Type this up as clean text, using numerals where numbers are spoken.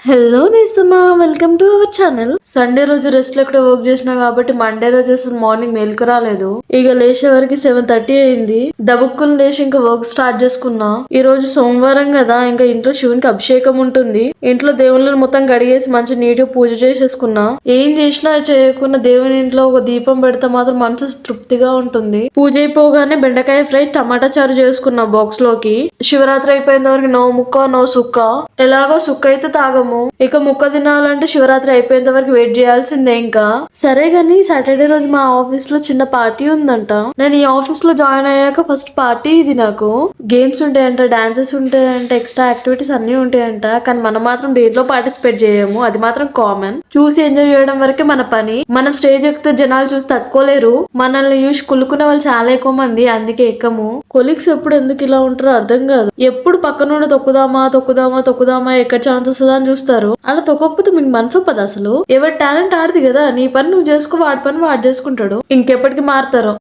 Hello నేస్తమా, welcome to our channel. Sunday రోజు rest లో ఇక్కడ వర్క్ చేసినా కాబట్టి మండే రోజు అసలు మార్నింగ్ మేలుకు రాలేదు. ఇక లేచే వరకు 7:30 అయింది. దబుక్కుని లేచి ఇంకా వర్క్ స్టార్ట్ చేసుకున్నా. ఈ రోజు సోమవారం కదా, ఇంకా ఇంట్లో శివునికి అభిషేకం ఉంటుంది. ఇంట్లో దేవుళ్ళని మొత్తం గడిగేసి మంచి నీట్ గా పూజ చేసేసుకున్నా. ఏం చేసినా చేయకున్నా దేవుని ఇంట్లో ఒక దీపం పెడితే మాత్రం మనసు తృప్తిగా ఉంటుంది. పూజ అయిపోగానే బెండకాయ ఫ్రై, టమాటా చారు చేసుకున్నా బాక్స్ లోకి. శివరాత్రి అయిపోయిన వరకు నో ముక్క నో సుక్క. ఎలాగో సుక్క అయితే తాగము. ఇక ముక్క తినాలంటే శివరాత్రి అయిపోయేంత వరకు వెయిట్ చేయాల్సిందే. ఇంకా సరే గాని సాటర్డే రోజు మా ఆఫీస్ లో చిన్న పార్టీ ఉందంట. నేను ఈ ఆఫీస్ లో జాయిన్ అయ్యాక ఫస్ట్ పార్టీ ఇది. నాకు గేమ్స్ ఉంటాయంట, డాన్సెస్ ఉంటాయంట, ఎక్స్ట్రా యాక్టివిటీస్ అన్ని ఉంటాయంట. కానీ మనం మాత్రం దేంట్లో పార్టిసిపేట్ చేయము, అది మాత్రం కామన్. చూసి ఎంజాయ్ చేయడం వరకే మన పని. మనం స్టేజ్ ఎక్కితే జనాలు చూసి తట్టుకోలేరు. మనల్ని చూసి కులుకునే వాళ్ళు చాలా ఎక్కువ మంది, అందుకే ఎక్కము. కొలీగ్స్ ఎప్పుడు ఎందుకు ఇలా ఉంటారో అర్థం కాదు. ఎప్పుడు పక్క నుండి తొక్కుదామా తొక్కుదామా తొక్కుదామా, ఎక్కడ ఛాన్స్ వస్తుందా అని చూస్తారు. అలా తొక్కకపోతే మీకు మనసు ఒప్పదు అసలు. ఎవరి టాలెంట్ ఆడిది కదా, నీ పని నువ్వు చేసుకో, వాడి పని వాడు చేసుకుంటాడు. ఇంకెప్పటికి మారుతారో.